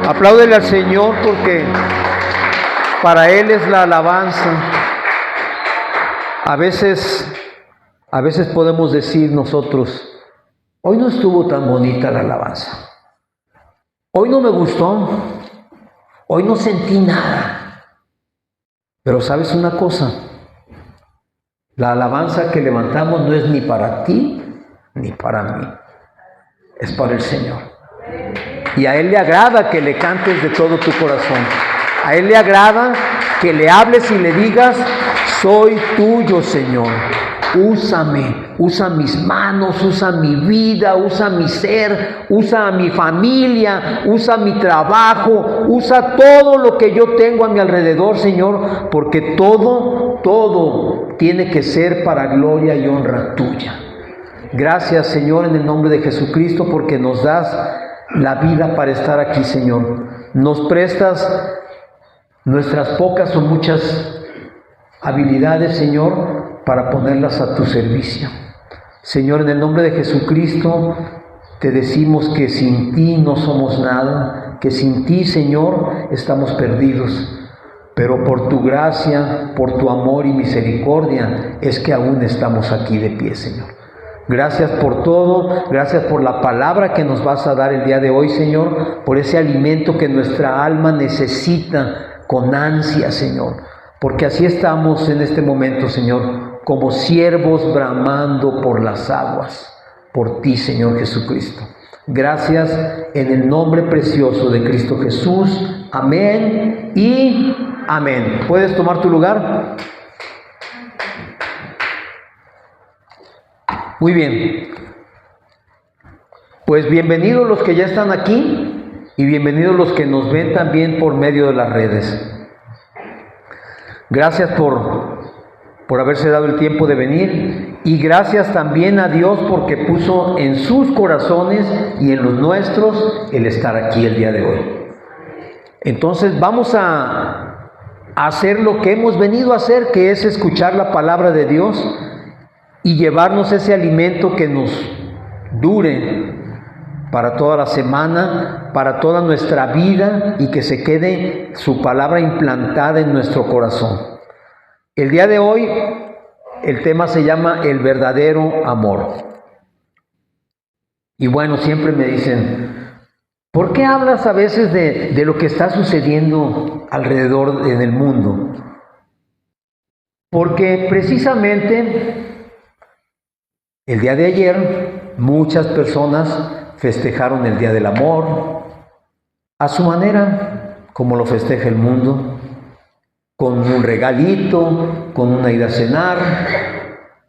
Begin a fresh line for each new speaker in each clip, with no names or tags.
Apláudele al Señor porque para Él es la alabanza. A veces podemos decir nosotros, hoy no estuvo tan bonita la alabanza. Hoy no me gustó. Hoy no sentí nada. Pero ¿sabes una cosa? La alabanza que levantamos no es ni para ti ni para mí. Es para el Señor. Y a Él le agrada que le cantes de todo tu corazón. A Él le agrada que le hables y le digas, soy tuyo, Señor. Úsame, usa mis manos, usa mi vida, usa mi ser, usa a mi familia, usa mi trabajo, usa todo lo que yo tengo a mi alrededor, Señor, porque todo tiene que ser para gloria y honra tuya. Gracias, Señor, en el nombre de Jesucristo, porque nos das la vida para estar aquí, Señor. Nos prestas nuestras pocas o muchas habilidades, Señor, para ponerlas a tu servicio. Señor, en el nombre de Jesucristo, te decimos que sin ti no somos nada, que sin ti, Señor, estamos perdidos. Pero por tu gracia, por tu amor y misericordia, es que aún estamos aquí de pie, Señor. Gracias por todo, gracias por la palabra que nos vas a dar el día de hoy, Señor, por ese alimento que nuestra alma necesita con ansia, Señor, porque así estamos en este momento, Señor, como siervos bramando por las aguas, por ti, Señor Jesucristo. Gracias en el nombre precioso de Cristo Jesús. Amén y amén. ¿Puedes tomar tu lugar? Muy bien. Pues bienvenidos los que ya están aquí y bienvenidos los que nos ven también por medio de las redes. Gracias por haberse dado el tiempo de venir y gracias también a Dios porque puso en sus corazones y en los nuestros el estar aquí el día de hoy. Entonces vamos a hacer lo que hemos venido a hacer, que es escuchar la palabra de Dios y llevarnos ese alimento que nos dure para toda la semana, para toda nuestra vida y que se quede su palabra implantada en nuestro corazón. El día de hoy el tema se llama el verdadero amor. Y bueno, siempre me dicen, ¿por qué hablas a veces de lo que está sucediendo alrededor en el mundo? Porque precisamente el día de ayer muchas personas festejaron el Día del Amor a su manera, como lo festeja el mundo, con un regalito, con una ida a cenar,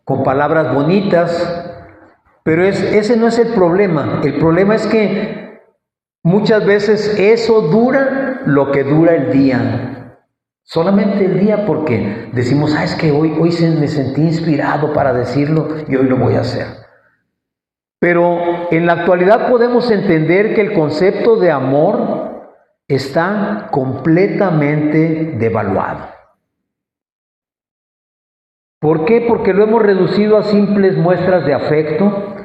con palabras bonitas, pero ese no es el problema. El problema es que muchas veces eso dura lo que dura el día. Solamente el día porque decimos, es que hoy me sentí inspirado para decirlo y hoy lo voy a hacer. Pero en la actualidad podemos entender que el concepto de amor está completamente devaluado. ¿Por qué? Porque lo hemos reducido a simples muestras de afecto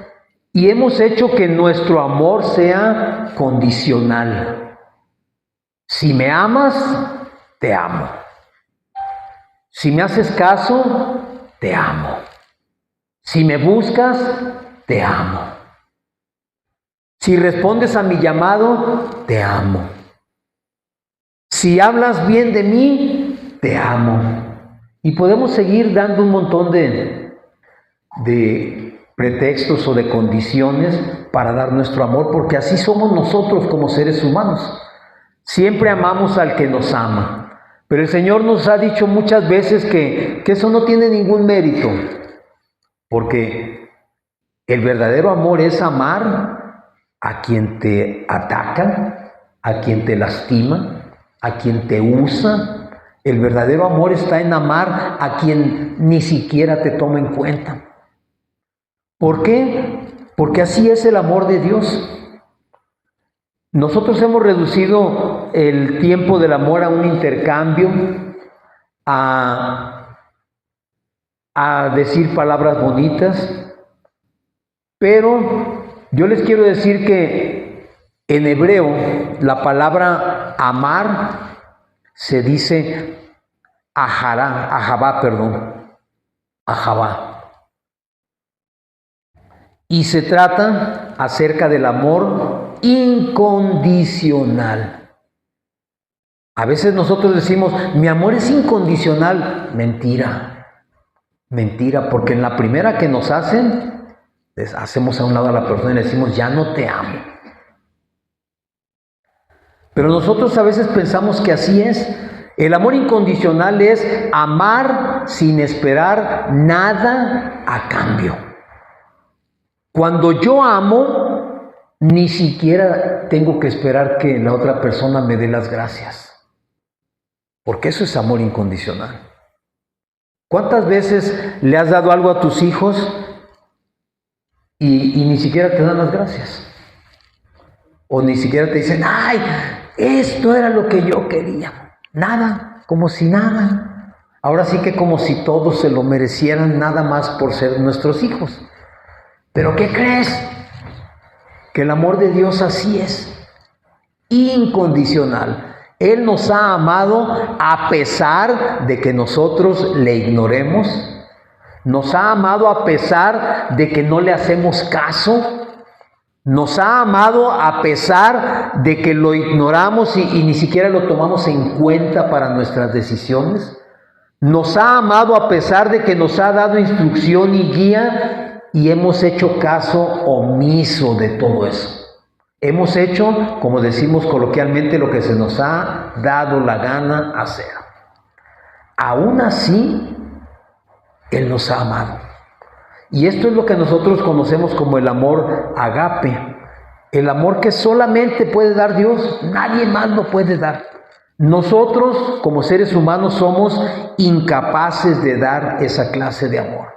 y hemos hecho que nuestro amor sea condicional. Si me amas, te amo. Si me haces caso, te amo. Si me buscas, te amo. Si respondes a mi llamado, te amo. Si hablas bien de mí, te amo. Y podemos seguir dando un montón de pretextos o de condiciones para dar nuestro amor, porque así somos nosotros como seres humanos. Siempre amamos al que nos ama. Pero el Señor nos ha dicho muchas veces que eso no tiene ningún mérito, porque el verdadero amor es amar a quien te ataca, a quien te lastima, a quien te usa. El verdadero amor está en amar a quien ni siquiera te toma en cuenta. ¿Por qué? Porque así es el amor de Dios. Nosotros hemos reducido el tiempo del amor a un intercambio, a decir palabras bonitas, pero yo les quiero decir que En hebreo, la palabra amar se dice ahabá. Y se trata acerca del amor incondicional. A veces nosotros decimos, mi amor es incondicional. Mentira, porque en la primera que nos hacen, les hacemos a un lado a la persona y le decimos, ya no te amo. Pero nosotros a veces pensamos que así es. El amor incondicional es amar sin esperar nada a cambio. Cuando yo amo, ni siquiera tengo que esperar que la otra persona me dé las gracias. Porque eso es amor incondicional. ¿Cuántas veces le has dado algo a tus hijos y ni siquiera te dan las gracias? O ni siquiera te dicen, ¡ay, esto era lo que yo quería! Nada, como si nada. Ahora sí que como si todos se lo merecieran nada más por ser nuestros hijos. ¿Pero qué crees? Que el amor de Dios así es, incondicional. Él nos ha amado a pesar de que nosotros le ignoremos. Nos ha amado a pesar de que no le hacemos caso. Nos ha amado a pesar de que lo ignoramos y ni siquiera lo tomamos en cuenta para nuestras decisiones. Nos ha amado a pesar de que nos ha dado instrucción y guía y hemos hecho caso omiso de todo eso. Hemos hecho, como decimos coloquialmente, lo que se nos ha dado la gana hacer. Aún así, Él nos ha amado. Y esto es lo que nosotros conocemos como el amor agape. El amor que solamente puede dar Dios, nadie más lo puede dar. Nosotros, como seres humanos, somos incapaces de dar esa clase de amor.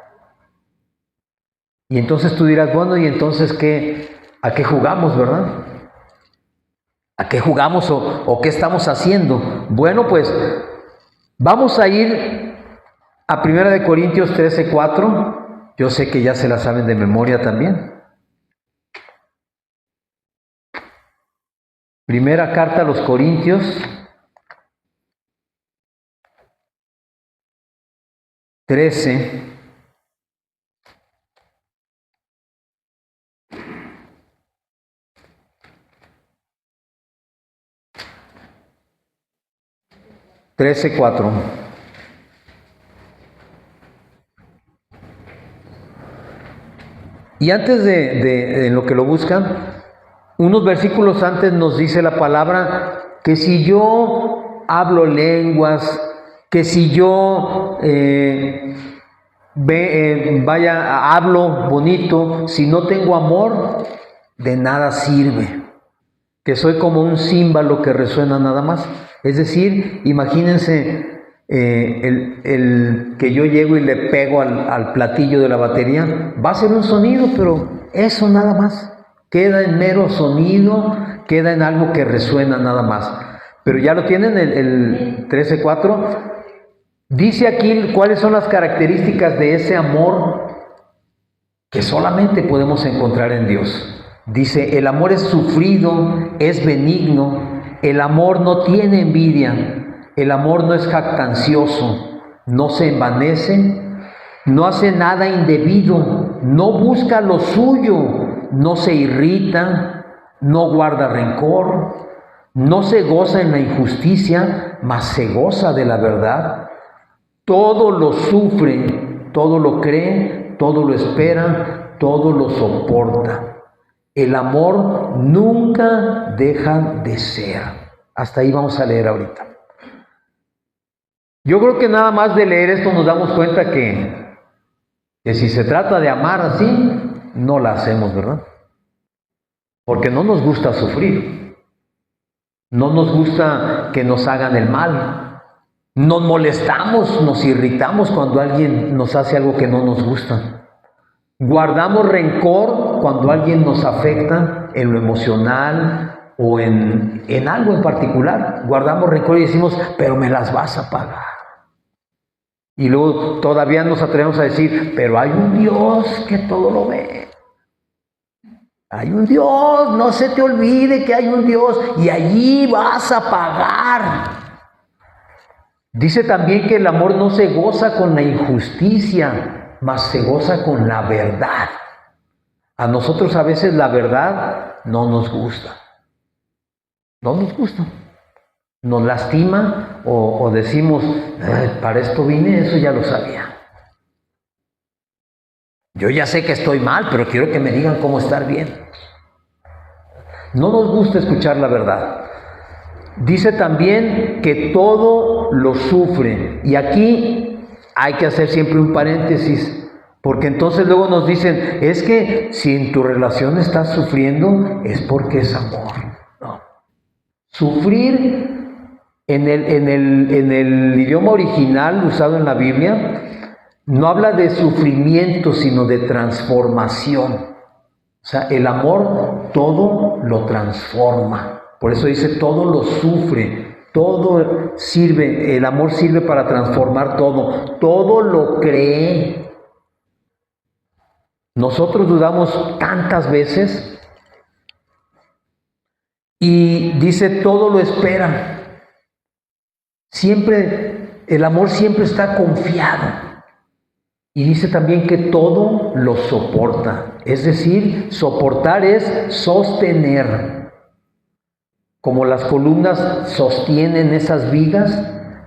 Y entonces tú dirás, bueno, ¿y entonces a qué jugamos, verdad? ¿A qué jugamos o qué estamos haciendo? Bueno, pues vamos a ir a 1 Corintios 13:4. Yo sé que ya se la saben de memoria también. Primera carta a los Corintios 13. Y antes de lo que lo buscan, unos versículos antes nos dice la palabra que si yo hablo lenguas, que si yo hablo bonito, si no tengo amor, de nada sirve. Que soy como un címbalo que resuena nada más. Es decir, imagínense el que yo llego y le pego al platillo de la batería, va a ser un sonido, pero eso nada más. Queda en mero sonido, queda en algo que resuena nada más. Pero ya lo tienen, el 13:4. Dice aquí cuáles son las características de ese amor que solamente podemos encontrar en Dios. Dice, el amor es sufrido, es benigno, el amor no tiene envidia, el amor no es jactancioso, no se envanece, no hace nada indebido, no busca lo suyo, no se irrita, no guarda rencor, no se goza en la injusticia, mas se goza de la verdad. Todo lo sufre, todo lo cree, todo lo espera, todo lo soporta. El amor nunca deja de ser. Hasta ahí vamos a leer ahorita. Yo creo que nada más de leer esto nos damos cuenta que si se trata de amar así, no la hacemos, ¿verdad? Porque no nos gusta sufrir. No nos gusta que nos hagan el mal. Nos molestamos, nos irritamos cuando alguien nos hace algo que no nos gusta. Guardamos rencor cuando alguien nos afecta en lo emocional o en algo en particular. Guardamos rencor y decimos, pero me las vas a pagar. Y luego todavía nos atrevemos a decir, pero hay un Dios que todo lo ve. Hay un Dios, no se te olvide que hay un Dios y allí vas a pagar. Dice también que el amor no se goza con la injusticia, mas se goza con la verdad. A nosotros a veces la verdad no nos gusta. No nos gusta. Nos lastima o decimos, para esto vine, eso ya lo sabía. Yo ya sé que estoy mal, pero quiero que me digan cómo estar bien. No nos gusta escuchar la verdad. Dice también que todo lo sufre. Y aquí hay que hacer siempre un paréntesis, porque entonces luego nos dicen, es que si en tu relación estás sufriendo, es porque es amor. No. Sufrir en el idioma original usado en la Biblia, no habla de sufrimiento, sino de transformación. O sea, el amor todo lo transforma. Por eso dice, todo lo sufre, todo sirve, el amor sirve para transformar todo lo cree. Nosotros dudamos tantas veces y dice, todo lo espera. Siempre, el amor siempre está confiado. Y dice también que todo lo soporta. Es decir, soportar es sostener. Como las columnas sostienen esas vigas,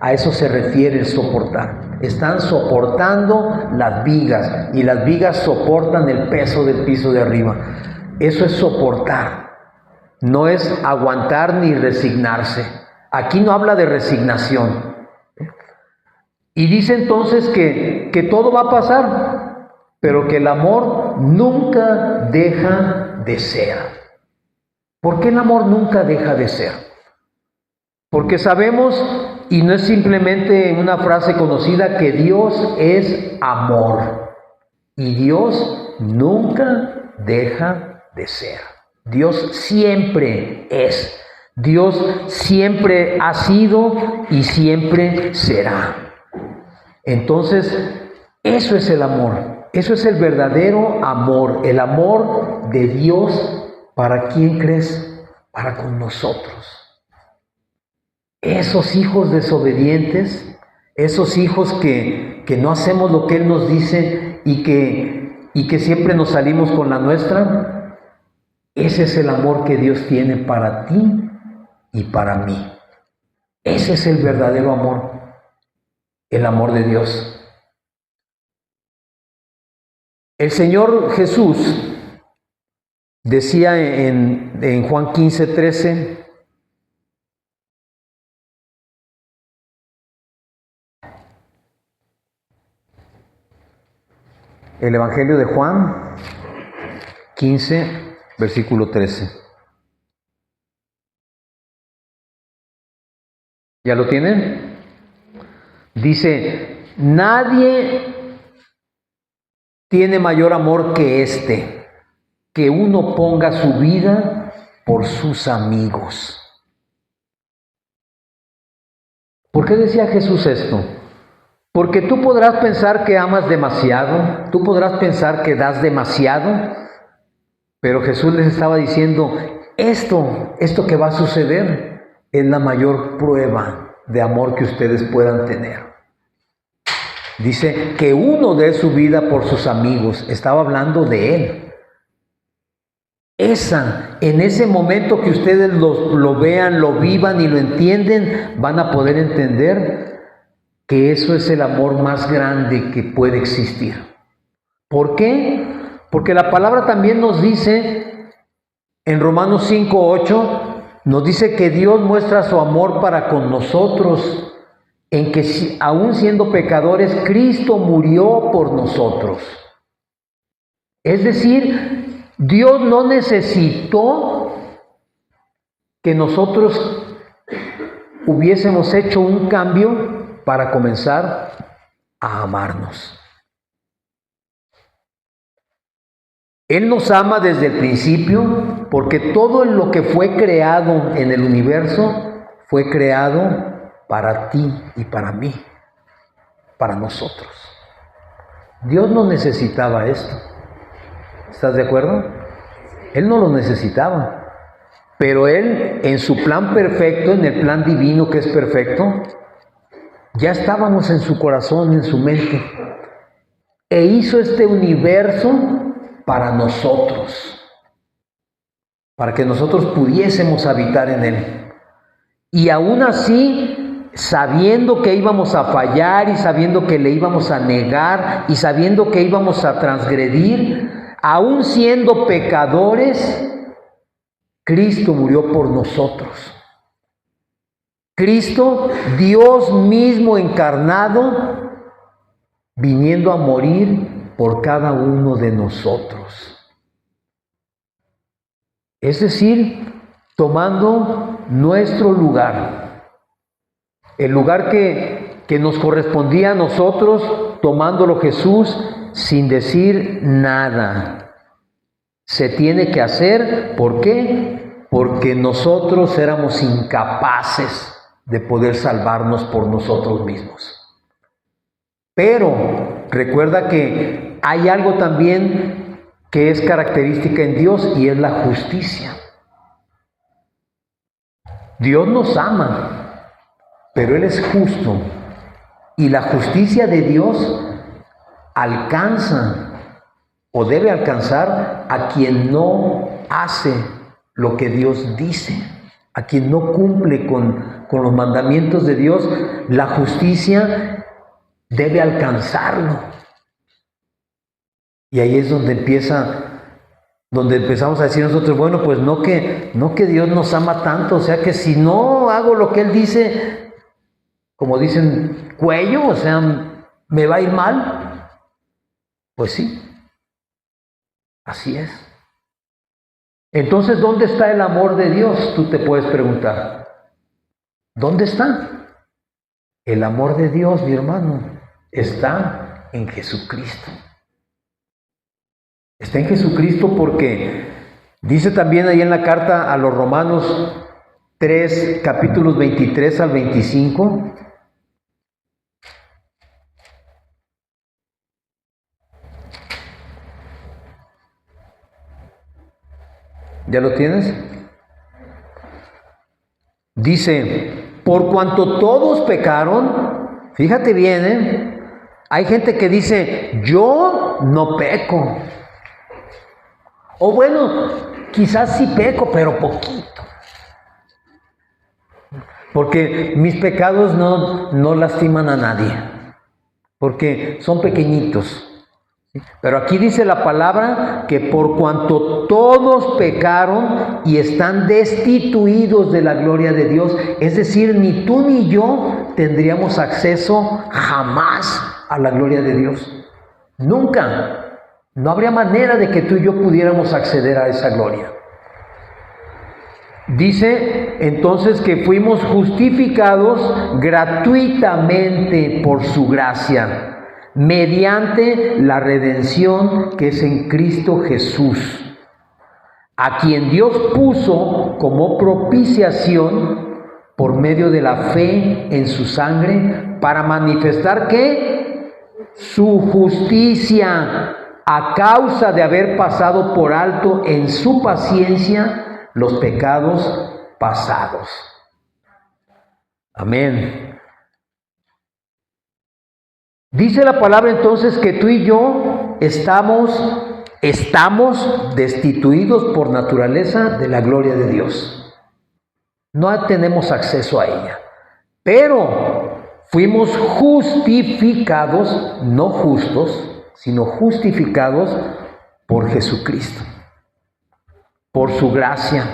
a eso se refiere el soportar. Están soportando las vigas y las vigas soportan el peso del piso de arriba. Eso es soportar. No es aguantar ni resignarse. Aquí no habla de resignación. Y dice entonces que todo va a pasar, pero que el amor nunca deja de ser. ¿Por qué el amor nunca deja de ser? Porque sabemos, y no es simplemente una frase conocida, que Dios es amor. Y Dios nunca deja de ser. Dios siempre es. Dios siempre ha sido y siempre será. Entonces, eso es el amor. Eso es el verdadero amor. El amor de Dios. ¿Para quién crees? Para con nosotros. Esos hijos desobedientes, esos hijos que no hacemos lo que Él nos dice y que siempre nos salimos con la nuestra, ese es el amor que Dios tiene para ti y para mí. Ese es el verdadero amor, el amor de Dios. El Señor Jesús decía en Juan 15:13, el Evangelio de Juan 15, versículo 13. ¿Ya lo tienen? Dice, nadie tiene mayor amor que este, que uno ponga su vida por sus amigos. ¿Por qué decía Jesús esto? Porque tú podrás pensar que amas demasiado, tú podrás pensar que das demasiado, pero Jesús les estaba diciendo, esto que va a suceder es la mayor prueba de amor que ustedes puedan tener. Dice que uno dé su vida por sus amigos, estaba hablando de Él. En ese momento que ustedes lo vean, lo vivan y lo entienden, van a poder entender que eso es el amor más grande que puede existir. ¿Por qué? Porque la palabra también nos dice, en Romanos 5:8, nos dice que Dios muestra su amor para con nosotros, en que aún siendo pecadores, Cristo murió por nosotros. Es decir, Dios no necesitó que nosotros hubiésemos hecho un cambio para comenzar a amarnos. Él nos ama desde el principio porque todo lo que fue creado en el universo fue creado para ti y para mí, para nosotros. Dios no necesitaba esto. ¿Estás de acuerdo? Él no lo necesitaba. Pero Él, en su plan perfecto, en el plan divino que es perfecto, ya estábamos en su corazón, en su mente. E hizo este universo para nosotros, para que nosotros pudiésemos habitar en Él. Y aún así, sabiendo que íbamos a fallar y sabiendo que le íbamos a negar y sabiendo que íbamos a transgredir, aún siendo pecadores, Cristo murió por nosotros. Cristo, Dios mismo encarnado, viniendo a morir por cada uno de nosotros. Es decir, tomando nuestro lugar, el lugar que nos correspondía a nosotros, tomándolo Jesús sin decir nada. Se tiene que hacer, ¿por qué? Porque nosotros éramos incapaces de poder salvarnos por nosotros mismos. Pero recuerda que hay algo también que es característica en Dios y es la justicia. Dios nos ama, pero Él es justo y la justicia de Dios alcanza o debe alcanzar a quien no hace lo que Dios dice, a quien no cumple con los mandamientos de Dios. La justicia debe alcanzarlo. Y ahí es donde empezamos a decir nosotros, bueno, pues no que Dios nos ama tanto, o sea que si no hago lo que Él dice, como dicen, cuello, o sea, ¿me va a ir mal? Pues sí. Así es. Entonces, ¿dónde está el amor de Dios? Tú te puedes preguntar. ¿Dónde está? El amor de Dios, mi hermano, está en Jesucristo. Está en Jesucristo porque dice también ahí en la carta a los Romanos 3, capítulos 23 al 25. ¿Ya lo tienes? Dice, por cuanto todos pecaron, fíjate bien, hay gente que dice, yo no peco. O bueno, quizás sí peco, pero poquito. Porque mis pecados no lastiman a nadie, porque son pequeñitos. Pero aquí dice la palabra que por cuanto todos pecaron y están destituidos de la gloria de Dios, es decir, ni tú ni yo tendríamos acceso jamás a la gloria de Dios. Nunca. No habría manera de que tú y yo pudiéramos acceder a esa gloria. Dice entonces que fuimos justificados gratuitamente por su gracia, mediante la redención que es en Cristo Jesús, a quien Dios puso como propiciación por medio de la fe en su sangre, para manifestar que su justicia, a causa de haber pasado por alto en su paciencia los pecados pasados. Amén. Dice la palabra entonces que tú y yo estamos destituidos por naturaleza de la gloria de Dios. No tenemos acceso a ella. Pero fuimos justificados, no justos, sino justificados por Jesucristo, por su gracia,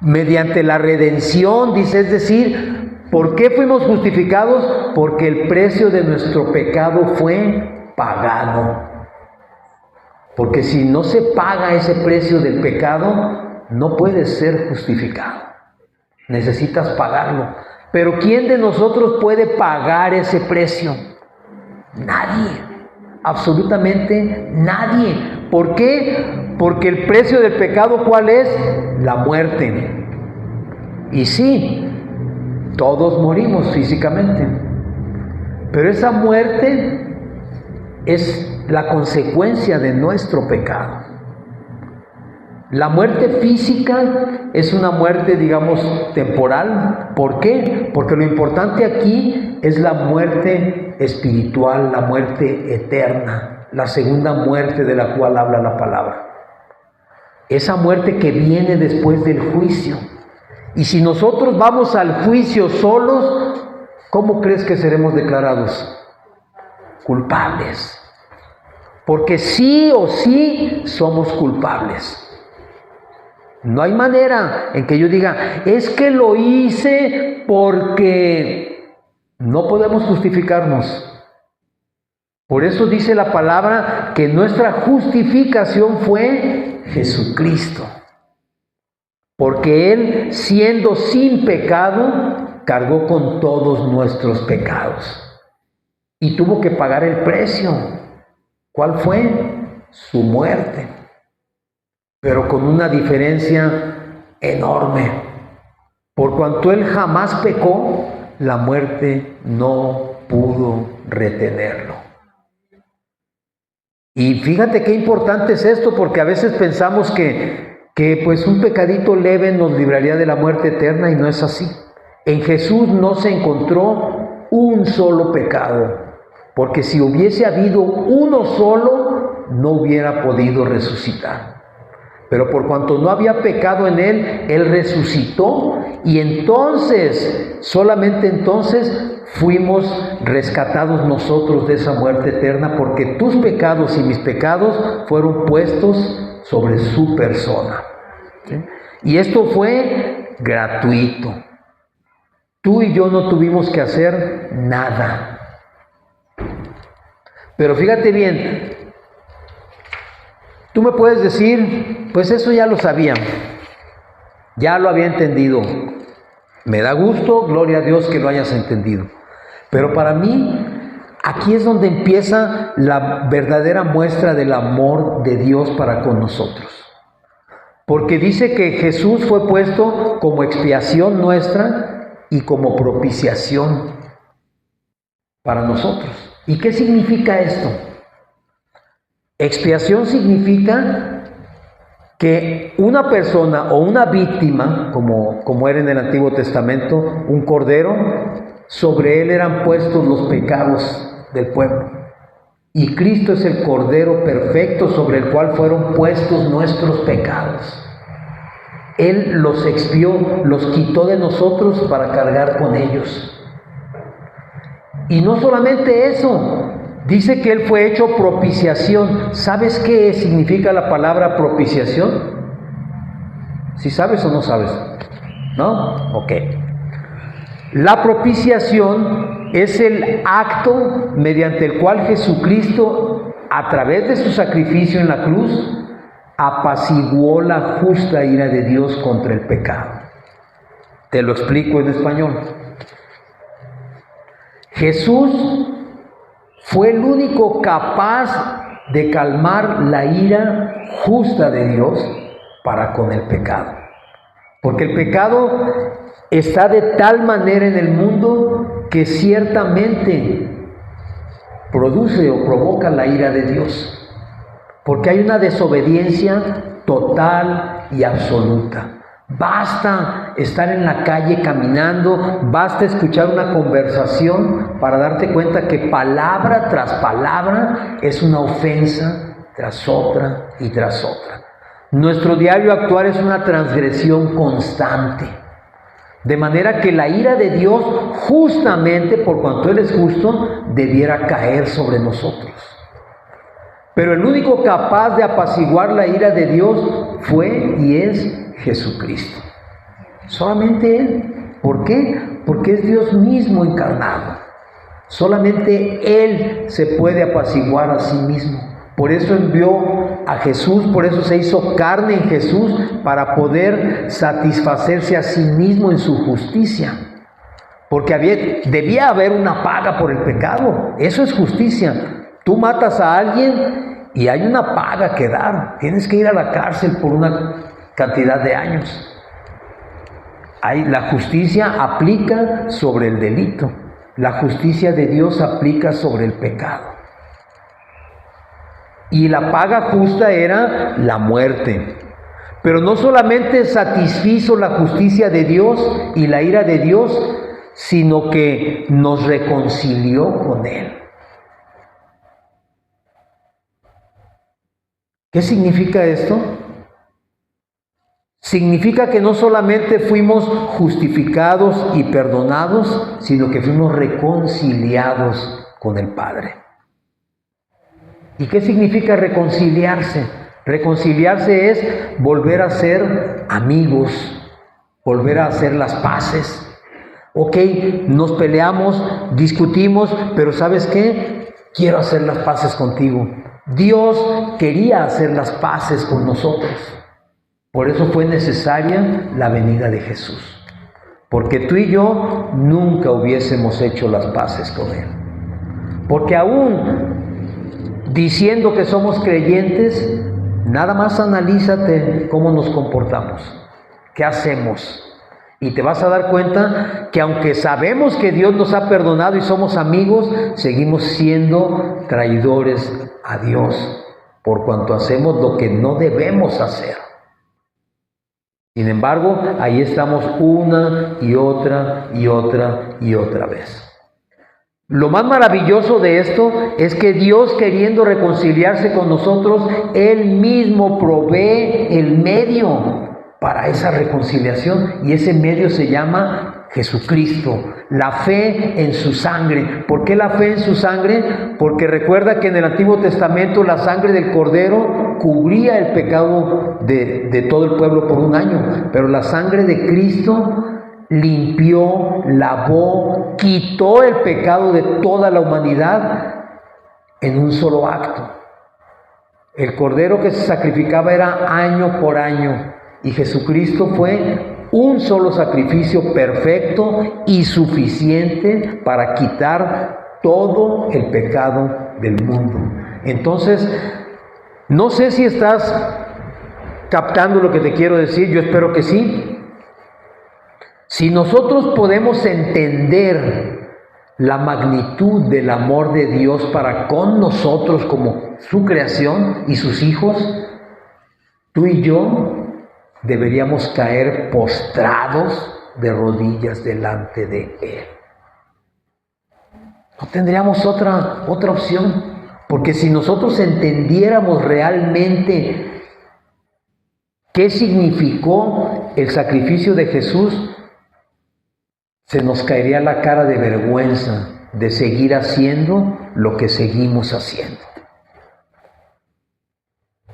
mediante la redención, dice, es decir, ¿por qué fuimos justificados? Porque el precio de nuestro pecado fue pagado. Porque si no se paga ese precio del pecado, no puedes ser justificado. Necesitas pagarlo. Pero ¿quién de nosotros puede pagar ese precio? Nadie. Absolutamente nadie. ¿Por qué? Porque el precio del pecado, ¿cuál es? La muerte. Y sí, todos morimos físicamente, pero esa muerte es la consecuencia de nuestro pecado. La muerte física es una muerte, digamos, temporal. ¿Por qué? Porque lo importante aquí es la muerte espiritual, la muerte eterna, la segunda muerte de la cual habla la palabra. Esa muerte que viene después del juicio. Y si nosotros vamos al juicio solos, ¿cómo crees que seremos declarados? Culpables. Porque sí o sí somos culpables. No hay manera en que yo diga, es que lo hice porque no podemos justificarnos. Por eso dice la palabra que nuestra justificación fue Jesucristo. Porque Él, siendo sin pecado, cargó con todos nuestros pecados. Y tuvo que pagar el precio. ¿Cuál fue? Su muerte. Pero con una diferencia enorme. Por cuanto Él jamás pecó, la muerte no pudo retenerlo. Y fíjate qué importante es esto, porque a veces pensamos que pues un pecadito leve nos libraría de la muerte eterna, y no es así. En Jesús no se encontró un solo pecado, porque si hubiese habido uno solo, no hubiera podido resucitar. Pero por cuanto no había pecado en Él, Él resucitó, y entonces, solamente entonces, fuimos rescatados nosotros de esa muerte eterna, porque tus pecados y mis pecados fueron puestos sobre su persona. ¿Sí? Y esto fue gratuito. Tú y yo no tuvimos que hacer nada. Pero fíjate bien, tú me puedes decir, pues eso ya lo sabía, ya lo había entendido. Me da gusto, gloria a Dios que lo hayas entendido. Pero para mí, aquí es donde empieza la verdadera muestra del amor de Dios para con nosotros. Porque dice que Jesús fue puesto como expiación nuestra y como propiciación para nosotros. ¿Y qué significa esto? Expiación significa que una persona o una víctima, como era en el Antiguo Testamento, un cordero, sobre él eran puestos los pecados del pueblo. Y Cristo es el Cordero perfecto sobre el cual fueron puestos nuestros pecados. Él los expió, los quitó de nosotros para cargar con ellos. Y no solamente eso, dice que Él fue hecho propiciación. ¿Sabes qué significa la palabra propiciación? ¿Sí sabes o no sabes? ¿No? Ok. La propiciación es el acto mediante el cual Jesucristo, a través de su sacrificio en la cruz, apaciguó la justa ira de Dios contra el pecado. Te lo explico en español. Jesús fue el único capaz de calmar la ira justa de Dios para con el pecado. Porque el pecado está de tal manera en el mundo que ciertamente produce o provoca la ira de Dios. Porque hay una desobediencia total y absoluta. Basta estar en la calle caminando, basta escuchar una conversación para darte cuenta que palabra tras palabra es una ofensa tras otra y tras otra. Nuestro diario actuar es una transgresión constante. De manera que la ira de Dios, justamente por cuanto Él es justo, debiera caer sobre nosotros. Pero el único capaz de apaciguar la ira de Dios fue y es Jesucristo. Solamente Él. ¿Por qué? Porque es Dios mismo encarnado. Solamente Él se puede apaciguar a sí mismo. Por eso envió a Jesús, por eso se hizo carne en Jesús, para poder satisfacerse a sí mismo en su justicia. Porque debía haber una paga por el pecado. Eso es justicia. Tú matas a alguien y hay una paga que dar. Tienes que ir a la cárcel por una cantidad de años. La justicia aplica sobre el delito. La justicia de Dios aplica sobre el pecado. Y la paga justa era la muerte. pero no solamente satisfizo la justicia de Dios y la ira de Dios, sino que nos reconcilió con Él. ¿Qué significa esto? Significa que no solamente fuimos justificados y perdonados, sino que fuimos reconciliados con el Padre. ¿Y qué significa reconciliarse? Reconciliarse es volver a ser amigos, volver a hacer las paces. Ok, nos peleamos, discutimos, pero ¿sabes qué? Quiero hacer las paces contigo. Dios quería hacer las paces con nosotros. Por eso fue necesaria la venida de Jesús. Porque tú y yo nunca hubiésemos hecho las paces con Él. Porque aún diciendo que somos creyentes, nada más analízate cómo nos comportamos, qué hacemos. Y te vas a dar cuenta que aunque sabemos que Dios nos ha perdonado y somos amigos, seguimos siendo traidores a Dios, por cuanto hacemos lo que no debemos hacer. Sin embargo, ahí estamos una y otra y otra y otra vez. Lo más maravilloso de esto es que Dios, queriendo reconciliarse con nosotros, Él mismo provee el medio para esa reconciliación, y ese medio se llama Jesucristo, la fe en su sangre. ¿Por qué la fe en su sangre? Porque recuerda que en el Antiguo Testamento la sangre del Cordero cubría el pecado de todo el pueblo por un año, pero la sangre de Cristo limpió, lavó, quitó el pecado de toda la humanidad en un solo acto. El cordero que se sacrificaba era año por año, y Jesucristo fue un solo sacrificio perfecto y suficiente para quitar todo el pecado del mundo. Entonces, no sé si estás captando lo que te quiero decir, yo espero que sí. Si nosotros podemos entender la magnitud del amor de Dios para con nosotros como su creación y sus hijos, tú y yo deberíamos caer postrados de rodillas delante de Él. No tendríamos otra opción, porque si nosotros entendiéramos realmente qué significó el sacrificio de Jesús, se nos caería la cara de vergüenza de seguir haciendo lo que seguimos haciendo.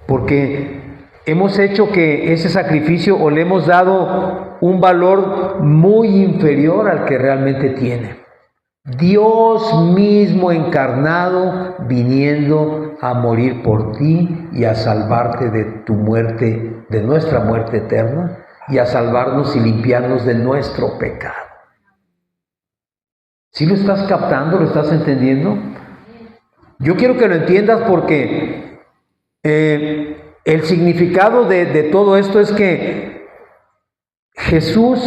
Porque hemos hecho que ese sacrificio, o le hemos dado un valor muy inferior al que realmente tiene. Dios mismo encarnado viniendo a morir por ti y a salvarte de tu muerte, de nuestra muerte eterna, y a salvarnos y limpiarnos de nuestro pecado. ¿Sí lo estás captando? ¿Lo estás entendiendo? Yo quiero que lo entiendas, porque el significado de todo esto es que Jesús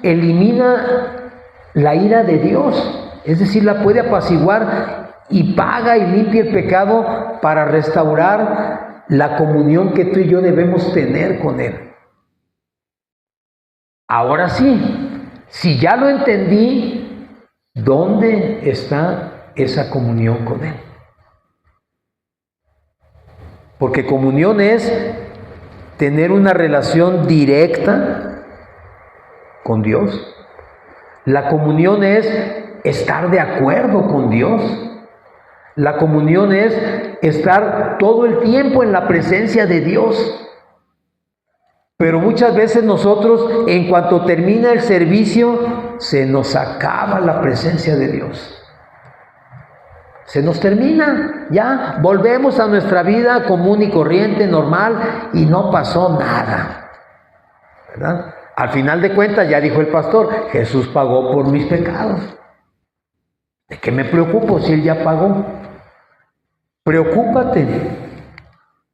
elimina la ira de Dios, es decir, la puede apaciguar, y paga y limpia el pecado para restaurar la comunión que tú y yo debemos tener con Él. Ahora sí, si ya lo entendí, ¿dónde está esa comunión con Él? Porque comunión es tener una relación directa con Dios. La comunión es estar de acuerdo con Dios. La comunión es estar todo el tiempo en la presencia de Dios. Pero muchas veces nosotros, en cuanto termina el servicio, se nos acaba la presencia de Dios. Se nos termina, ya volvemos a nuestra vida común y corriente, normal, y no pasó nada, ¿verdad? Al final de cuentas, ya dijo el pastor, Jesús pagó por mis pecados. ¿De qué me preocupo si Él ya pagó? Preocúpate,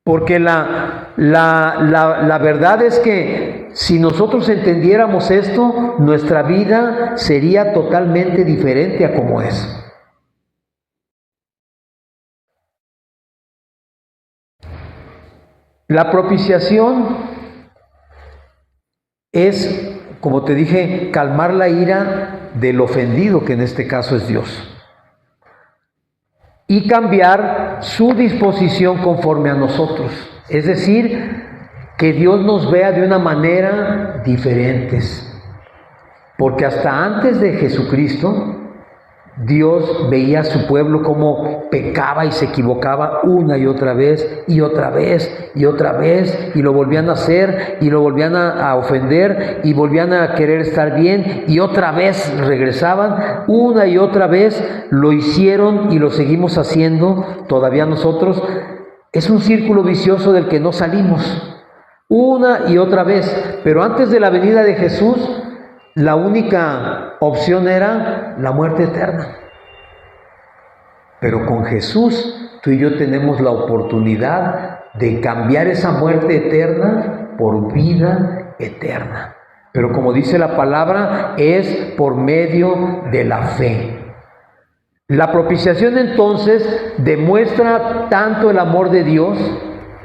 porque la verdad es que si nosotros entendiéramos esto, nuestra vida sería totalmente diferente a como es. La propiciación es, como te dije, calmar la ira del ofendido, que en este caso es Dios, y cambiar su disposición conforme a nosotros. Es decir, que Dios nos vea de una manera diferente. Porque hasta antes de Jesucristo, Dios veía a su pueblo como pecaba y se equivocaba una y otra vez, y otra vez, y otra vez, y lo volvían a hacer, y lo volvían a ofender, y volvían a querer estar bien, y otra vez regresaban, una y otra vez lo hicieron y lo seguimos haciendo todavía nosotros. Es un círculo vicioso del que no salimos, una y otra vez. Pero antes de la venida de Jesús, la única opción era la muerte eterna. Pero con Jesús, tú y yo tenemos la oportunidad de cambiar esa muerte eterna por vida eterna. Pero como dice la palabra, es por medio de la fe. La propiciación entonces demuestra tanto el amor de Dios,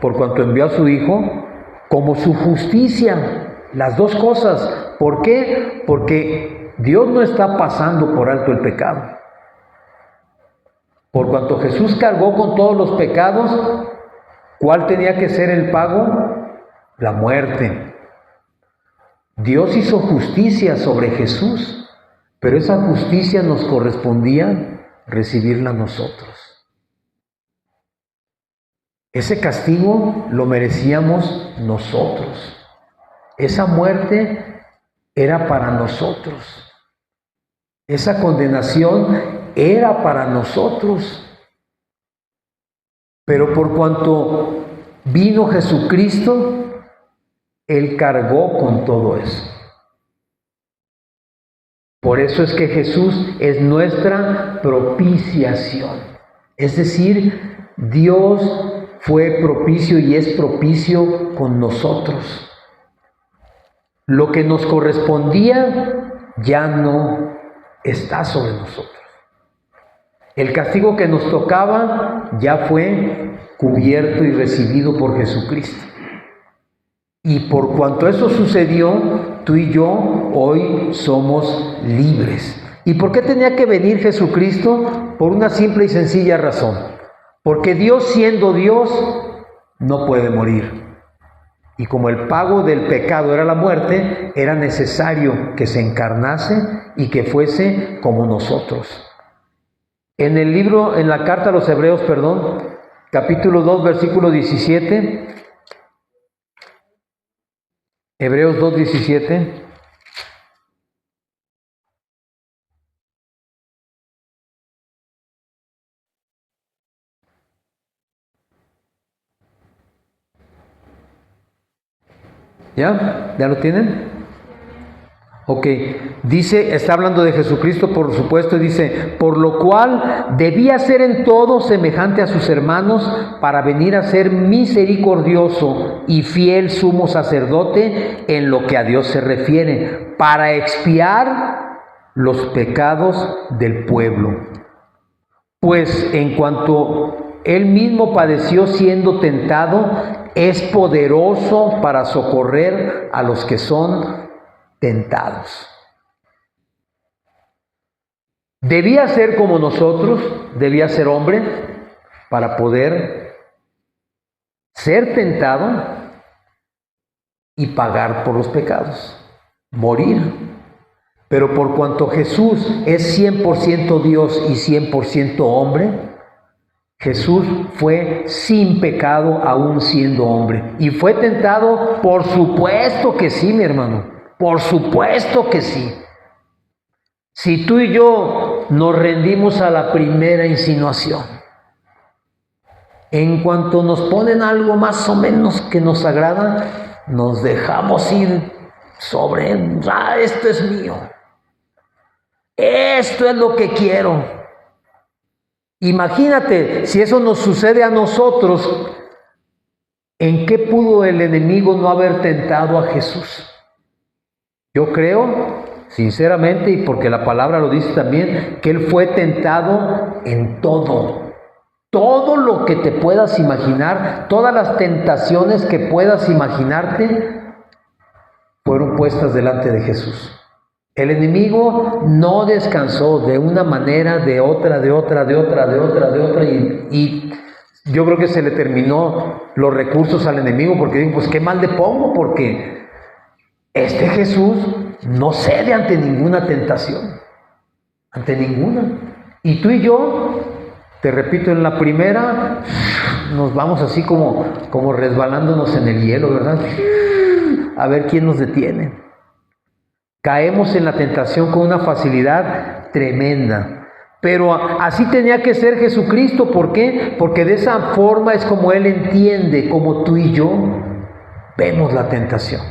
por cuanto envió a su Hijo, como su justicia. Las dos cosas. ¿Por qué? Porque Dios no está pasando por alto el pecado. Por cuanto Jesús cargó con todos los pecados, ¿cuál tenía que ser el pago? La muerte. Dios hizo justicia sobre Jesús, pero esa justicia nos correspondía recibirla nosotros. Ese castigo lo merecíamos nosotros. Esa muerte era para nosotros. Esa condenación era para nosotros. Pero por cuanto vino Jesucristo, Él cargó con todo eso. Por eso es que Jesús es nuestra propiciación. Es decir, Dios fue propicio y es propicio con nosotros. Lo que nos correspondía ya no está sobre nosotros. El castigo que nos tocaba ya fue cubierto y recibido por Jesucristo. Y por cuanto eso sucedió, tú y yo hoy somos libres. ¿Y por qué tenía que venir Jesucristo? Por una simple y sencilla razón. Porque Dios, siendo Dios, no puede morir. Y como el pago del pecado era la muerte, era necesario que se encarnase y que fuese como nosotros. En el libro, en la carta a los Hebreos, capítulo 2, versículo 17, Hebreos 2, 17. ¿Ya? ¿Ya lo tienen? Ok, dice, está hablando de Jesucristo, por supuesto, dice, por lo cual debía ser en todo semejante a sus hermanos para venir a ser misericordioso y fiel sumo sacerdote en lo que a Dios se refiere, para expiar los pecados del pueblo. Pues en cuanto Él mismo padeció siendo tentado, es poderoso para socorrer a los que son tentados. Debía ser como nosotros, debía ser hombre para poder ser tentado y pagar por los pecados, morir. Pero por cuanto Jesús es 100% Dios y 100% hombre, Jesús fue sin pecado aún siendo hombre. ¿Y fue tentado? Por supuesto que sí, mi hermano. Por supuesto que sí. Si tú y yo nos rendimos a la primera insinuación, en cuanto nos ponen algo más o menos que nos agrada, nos dejamos ir sobre, esto es mío. Esto es lo que quiero. Imagínate, si eso nos sucede a nosotros, ¿en qué pudo el enemigo no haber tentado a Jesús? Yo creo, sinceramente, y porque la palabra lo dice también, que Él fue tentado en todo. Todo lo que te puedas imaginar, todas las tentaciones que puedas imaginarte, fueron puestas delante de Jesús. El enemigo no descansó de una manera, de otra, y yo creo que se le terminó los recursos al enemigo porque dijo, pues qué mal le pongo, porque este Jesús no cede ante ninguna tentación, ante ninguna. Y tú y yo, te repito, en la primera nos vamos así como resbalándonos en el hielo, ¿verdad? A ver quién nos detiene. Caemos en la tentación con una facilidad tremenda. Pero así tenía que ser Jesucristo. ¿Por qué? Porque de esa forma es como Él entiende, como tú y yo vemos la tentación.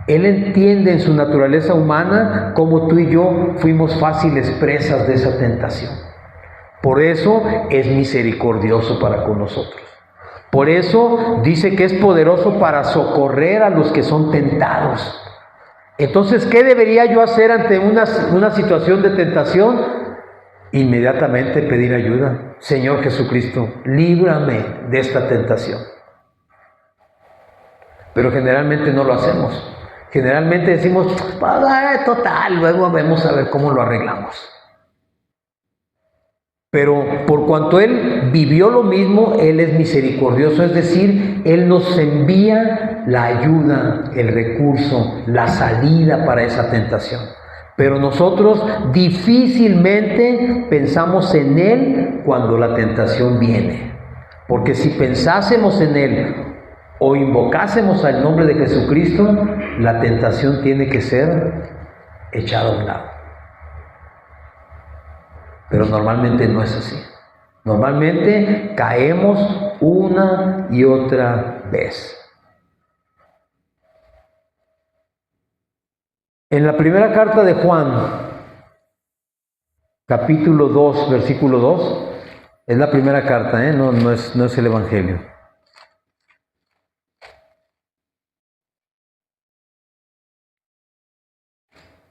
Él entiende en su naturaleza humana como tú y yo fuimos fáciles presas de esa tentación. Por eso es misericordioso para con nosotros. Por eso dice que es poderoso para socorrer a los que son tentados. Entonces, ¿qué debería yo hacer ante una situación de tentación? Inmediatamente pedir ayuda. Señor Jesucristo, líbrame de esta tentación. Pero generalmente no lo hacemos. Generalmente decimos, total, luego vamos a ver cómo lo arreglamos. Pero por cuanto Él vivió lo mismo, Él es misericordioso, es decir, Él nos envía la ayuda, el recurso, la salida para esa tentación. Pero nosotros difícilmente pensamos en Él cuando la tentación viene. Porque si pensásemos en Él o invocásemos al nombre de Jesucristo, la tentación tiene que ser echada a un lado. Pero normalmente no es así. Normalmente caemos una y otra vez. En la primera carta de Juan, capítulo 2, versículo 2, es la primera carta, no es el Evangelio.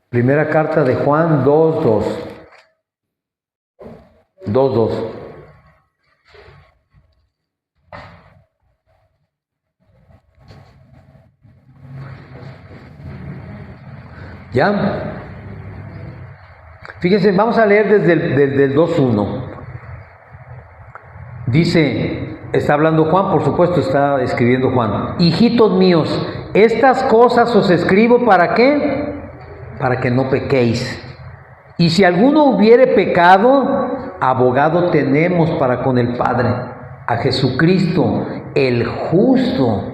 Primera carta de Juan 2:2. 2:2. ¿Ya? Fíjense, vamos a leer desde el 2:1. Dice, está hablando Juan, por supuesto, está escribiendo Juan. Hijitos míos, estas cosas os escribo ¿para qué? Para que no pequéis. Y si alguno hubiere pecado, abogado tenemos para con el Padre, a Jesucristo, el justo.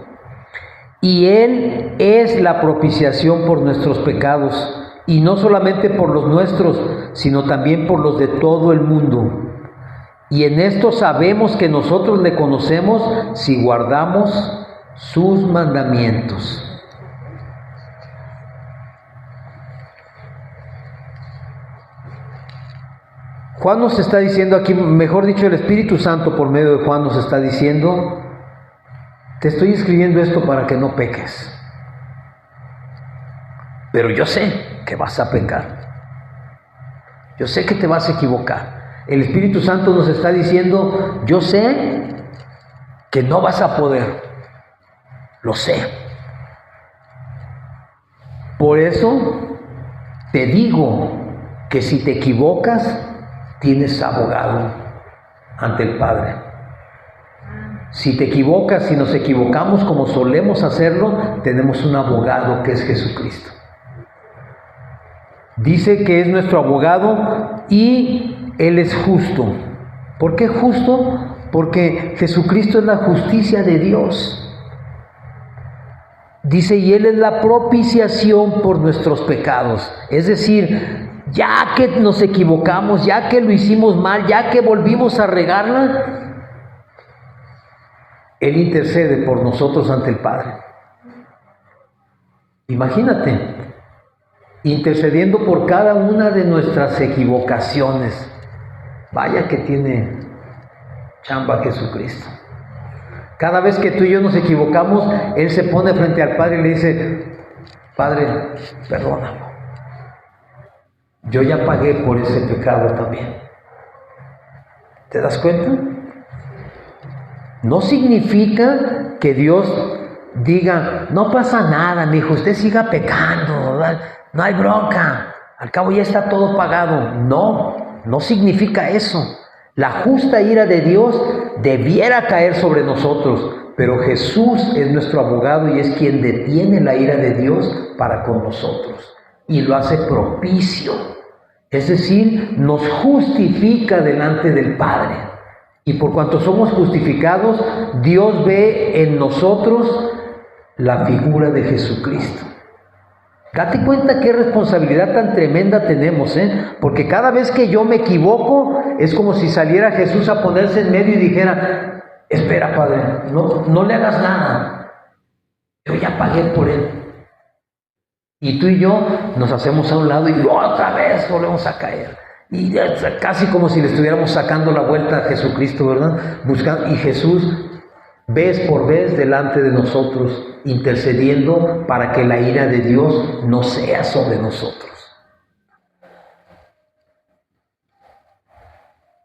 Y Él es la propiciación por nuestros pecados, y no solamente por los nuestros, sino también por los de todo el mundo. Y en esto sabemos que nosotros le conocemos si guardamos sus mandamientos. Juan nos está diciendo aquí, mejor dicho, el Espíritu Santo por medio de Juan nos está diciendo, te estoy escribiendo esto para que no peques. Pero yo sé que vas a pecar. Yo sé que te vas a equivocar. El Espíritu Santo nos está diciendo, yo sé que no vas a poder. Lo sé. Por eso te digo que si te equivocas, tienes abogado ante el Padre. Si te equivocas, si nos equivocamos como solemos hacerlo, tenemos un abogado que es Jesucristo. Dice que es nuestro abogado y Él es justo. ¿Por qué justo? Porque Jesucristo es la justicia de Dios. Dice, y Él es la propiciación por nuestros pecados. Es decir, ya que nos equivocamos, ya que lo hicimos mal, ya que volvimos a regarla, Él intercede por nosotros ante el Padre. Imagínate, intercediendo por cada una de nuestras equivocaciones. Vaya que tiene chamba Jesucristo. Cada vez que tú y yo nos equivocamos, Él se pone frente al Padre y le dice, Padre, perdónalo. Yo ya pagué por ese pecado también. ¿Te das cuenta? No significa que Dios diga, no pasa nada, mi hijo, usted siga pecando, ¿verdad? No hay bronca, al cabo ya está todo pagado. No, no significa eso. La justa ira de Dios debiera caer sobre nosotros, pero Jesús es nuestro abogado y es quien detiene la ira de Dios para con nosotros y lo hace propicio, es decir, nos justifica delante del Padre. Y por cuanto somos justificados, Dios ve en nosotros la figura de Jesucristo. Date cuenta qué responsabilidad tan tremenda tenemos, porque cada vez que yo me equivoco, es como si saliera Jesús a ponerse en medio y dijera, espera, Padre, no le hagas nada, yo ya pagué por él. Y tú y yo nos hacemos a un lado y otra vez volvemos a caer. Y casi como si le estuviéramos sacando la vuelta a Jesucristo, ¿verdad? Y Jesús, vez por vez, delante de nosotros, intercediendo para que la ira de Dios no sea sobre nosotros.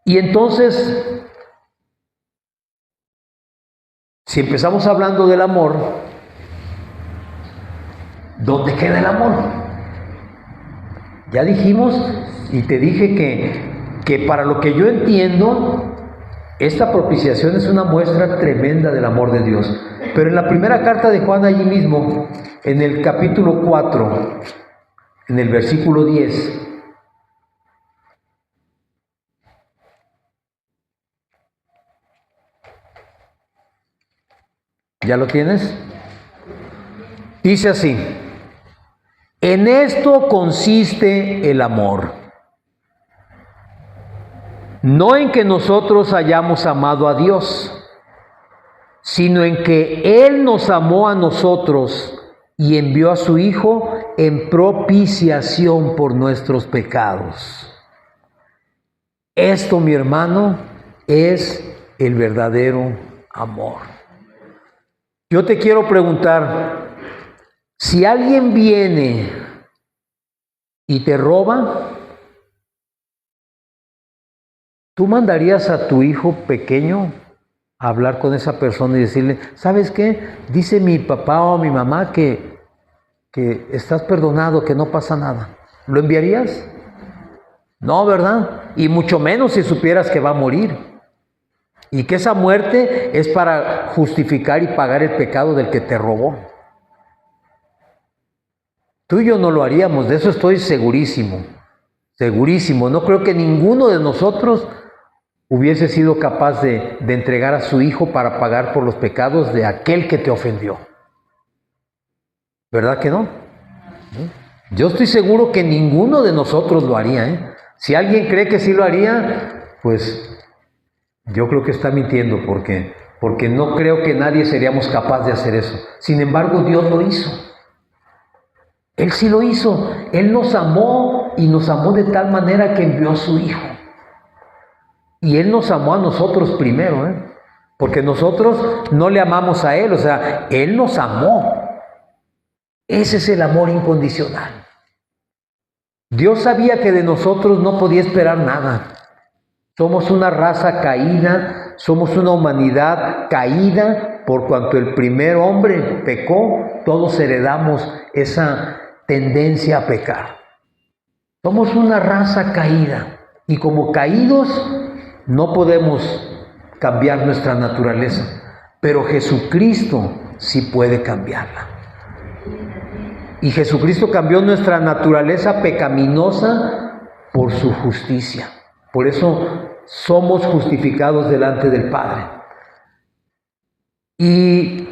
Y entonces, si empezamos hablando del amor, ¿dónde queda el amor? Ya dijimos y te dije que para lo que yo entiendo, esta propiciación es una muestra tremenda del amor de Dios. Pero en la primera carta de Juan, allí mismo, en el capítulo 4, en el versículo 10, ¿ya lo tienes? Dice así: en esto consiste el amor, no en que nosotros hayamos amado a Dios, sino en que Él nos amó a nosotros y envió a su Hijo en propiciación por nuestros pecados. Esto, mi hermano, es el verdadero amor. Yo te quiero preguntar, si alguien viene y te roba, ¿tú mandarías a tu hijo pequeño a hablar con esa persona y decirle, ¿sabes qué? Dice mi papá o mi mamá que estás perdonado, que no pasa nada? ¿Lo enviarías? No, ¿verdad? Y mucho menos si supieras que va a morir. Y que esa muerte es para justificar y pagar el pecado del que te robó. Tú y yo no lo haríamos, de eso estoy segurísimo. Segurísimo. No creo que ninguno de nosotros hubiese sido capaz de entregar a su hijo para pagar por los pecados de aquel que te ofendió. ¿Verdad que no? Yo estoy seguro que ninguno de nosotros lo haría, Si alguien cree que sí lo haría, pues yo creo que está mintiendo, porque no creo que nadie seríamos capaz de hacer eso. Sin embargo, Dios lo hizo. Él sí lo hizo. Él nos amó y nos amó de tal manera que envió a su Hijo. Y Él nos amó a nosotros primero, porque nosotros no le amamos a Él, o sea, Él nos amó. Ese es el amor incondicional. Dios sabía que de nosotros no podía esperar nada. Somos una raza caída, somos una humanidad caída, por cuanto el primer hombre pecó, todos heredamos esa tendencia a pecar. Somos una raza caída y como caídos no podemos cambiar nuestra naturaleza, pero Jesucristo sí puede cambiarla. Y Jesucristo cambió nuestra naturaleza pecaminosa por su justicia. Por eso somos justificados delante del Padre. Y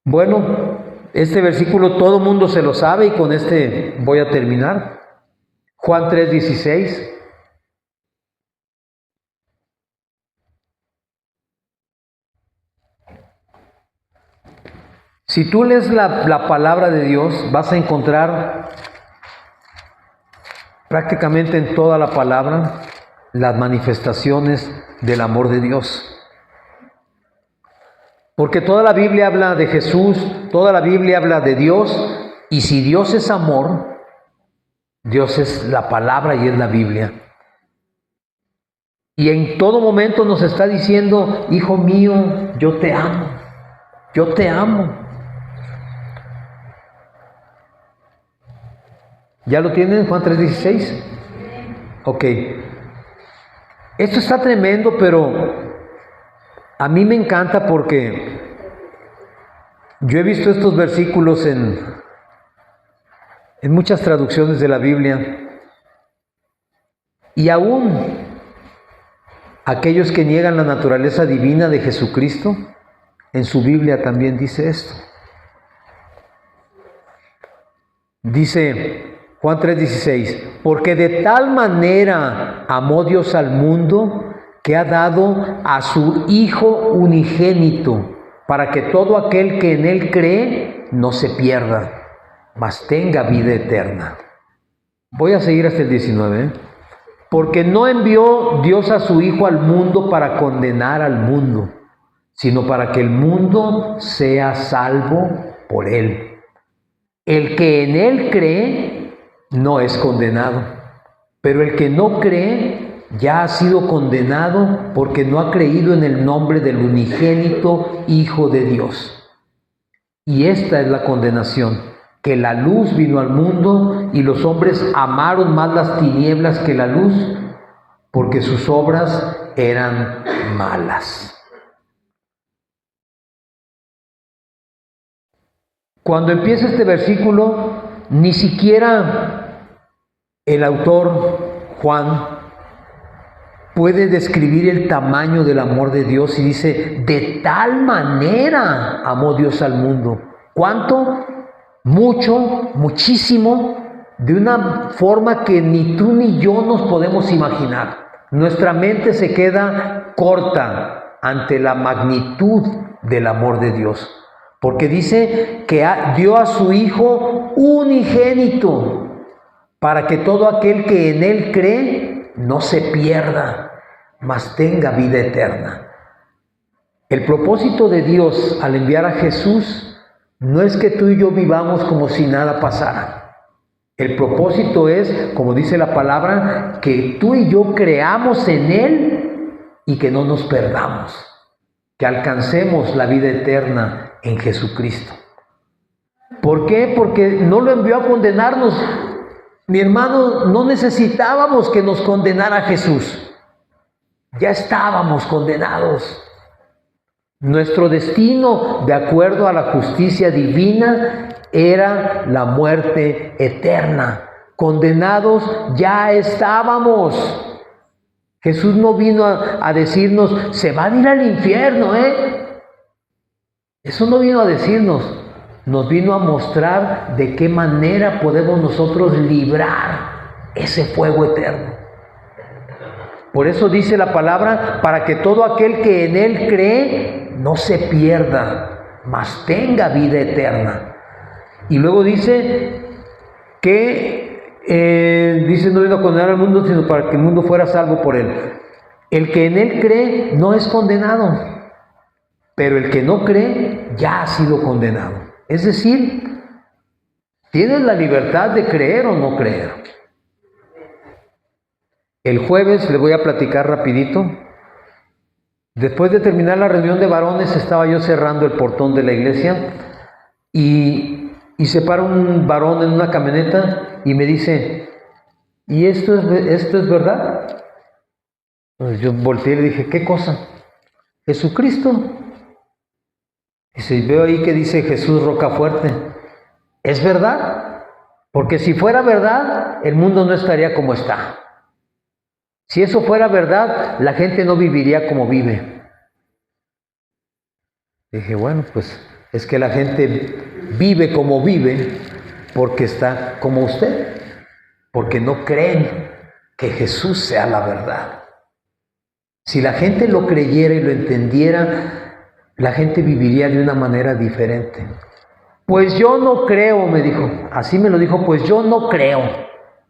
bueno, este versículo todo mundo se lo sabe y con este voy a terminar. Juan 3:16. Si tú lees la palabra de Dios, vas a encontrar prácticamente en toda la palabra las manifestaciones del amor de Dios. Porque toda la Biblia habla de Jesús, toda la Biblia habla de Dios, y si Dios es amor, Dios es la palabra y es la Biblia. Y en todo momento nos está diciendo, hijo mío, yo te amo, yo te amo. ¿Ya lo tienen, Juan 3:16? Ok. Esto está tremendo, pero a mí me encanta porque yo he visto estos versículos en muchas traducciones de la Biblia, y aún aquellos que niegan la naturaleza divina de Jesucristo, en su Biblia también dice esto. Dice Juan 3:16, porque de tal manera amó Dios al mundo que ha dado a su Hijo unigénito, para que todo aquel que en Él cree no se pierda, mas tenga vida eterna. Voy a seguir hasta el 19. Porque no envió Dios a su Hijo al mundo para condenar al mundo, sino para que el mundo sea salvo por Él. El que en Él cree no es condenado, pero el que no cree ya ha sido condenado porque no ha creído en el nombre del unigénito Hijo de Dios. Y esta es la condenación, que la luz vino al mundo y los hombres amaron más las tinieblas que la luz, porque sus obras eran malas. Cuando empieza este versículo, ni siquiera el autor Juan puede describir el tamaño del amor de Dios y dice, de tal manera amó Dios al mundo. ¿Cuánto? Mucho, muchísimo, de una forma que ni tú ni yo nos podemos imaginar. Nuestra mente se queda corta ante la magnitud del amor de Dios, porque dice que dio a su Hijo unigénito, para que todo aquel que en Él cree no se pierda, mas tenga vida eterna. El propósito de Dios al enviar a Jesús no es que tú y yo vivamos como si nada pasara. El propósito es, como dice la palabra, que tú y yo creamos en Él y que no nos perdamos, que alcancemos la vida eterna en Jesucristo. ¿Por qué? Porque no lo envió a condenarnos. Mi hermano, no necesitábamos que nos condenara Jesús. Ya estábamos condenados. Nuestro destino, de acuerdo a la justicia divina, era la muerte eterna. Condenados ya estábamos. Jesús no vino a decirnos, se van a ir al infierno, Eso no vino a decirnos. Nos vino a mostrar de qué manera podemos nosotros librar ese fuego eterno. Por eso dice la palabra, para que todo aquel que en Él cree no se pierda, mas tenga vida eterna. Y luego dice que, no vino a condenar al mundo, sino para que el mundo fuera salvo por Él. El que en Él cree no es condenado, pero el que no cree ya ha sido condenado. Es decir, tienes la libertad de creer o no creer. El jueves les voy a platicar rapidito. Después de terminar la reunión de varones, estaba yo cerrando el portón de la iglesia y se para un varón en una camioneta y me dice, ¿y esto es verdad? Pues yo volteé y le dije, ¿qué cosa? Jesucristo. Dice, veo ahí que dice Jesús Rocafuerte. ¿Es verdad? Porque si fuera verdad, el mundo no estaría como está. Si eso fuera verdad, la gente no viviría como vive. Dije, bueno, pues es que la gente vive como vive porque está como usted, porque no creen que Jesús sea la verdad. Si la gente lo creyera y lo entendiera, la gente viviría de una manera diferente. Pues yo no creo, me dijo, así me lo dijo, pues yo no creo,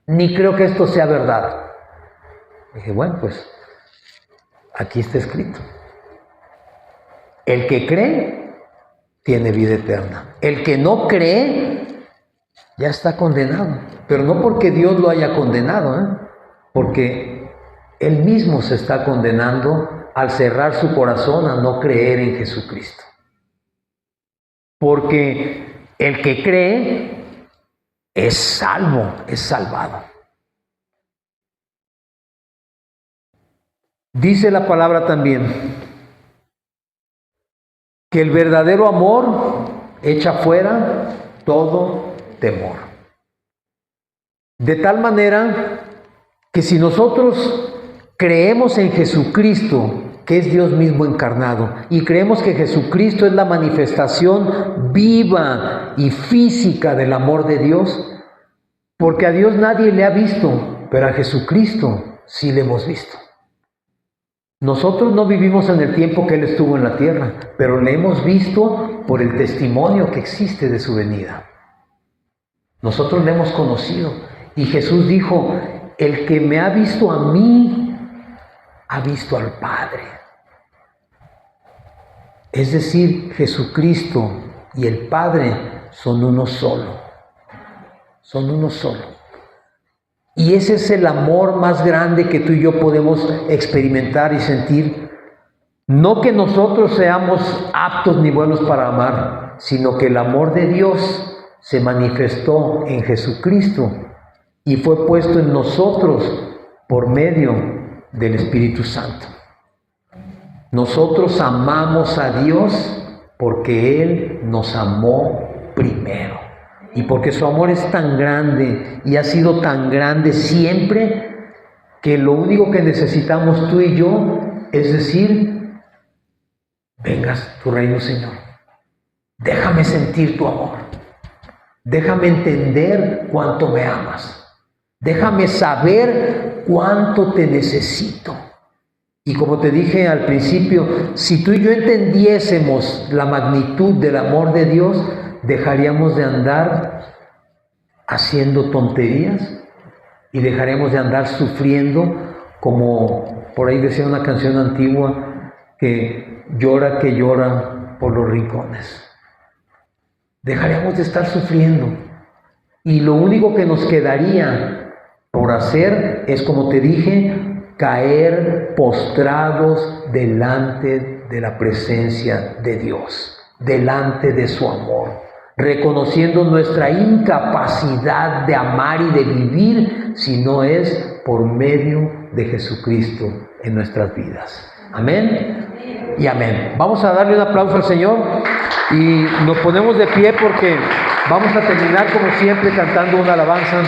ni creo que esto sea verdad. Dije, bueno, pues aquí está escrito. El que cree tiene vida eterna. El que no cree ya está condenado. Pero no porque Dios lo haya condenado, porque Él mismo se está condenando al cerrar su corazón a no creer en Jesucristo. Porque el que cree es salvo, es salvado. Dice la palabra también que el verdadero amor echa fuera todo temor. De tal manera que si nosotros creemos en Jesucristo, que es Dios mismo encarnado, y creemos que Jesucristo es la manifestación viva y física del amor de Dios, porque a Dios nadie le ha visto, pero a Jesucristo sí le hemos visto. Nosotros no vivimos en el tiempo que Él estuvo en la tierra, pero le hemos visto por el testimonio que existe de su venida. Nosotros le hemos conocido. Y Jesús dijo, el que me ha visto a mí, ha visto al Padre. Es decir, Jesucristo y el Padre son uno solo. Son uno solo. Y ese es el amor más grande que tú y yo podemos experimentar y sentir. No que nosotros seamos aptos ni buenos para amar, sino que el amor de Dios se manifestó en Jesucristo y fue puesto en nosotros por medio del Espíritu Santo. Nosotros amamos a Dios porque Él nos amó primero. Y porque su amor es tan grande y ha sido tan grande siempre, que lo único que necesitamos tú y yo es decir, vengas tu reino, Señor. Déjame sentir tu amor. Déjame entender cuánto me amas. Déjame saber cuánto te necesito. Y como te dije al principio, si tú y yo entendiésemos la magnitud del amor de Dios, dejaríamos de andar haciendo tonterías y dejaríamos de andar sufriendo, como por ahí decía una canción antigua, que llora por los rincones. Dejaríamos de estar sufriendo y lo único que nos quedaría por hacer es, como te dije, caer postrados delante de la presencia de Dios, delante de su amor, reconociendo nuestra incapacidad de amar y de vivir si no es por medio de Jesucristo en nuestras vidas. Amén y amén. Vamos a darle un aplauso al Señor y nos ponemos de pie porque vamos a terminar como siempre cantando una alabanza.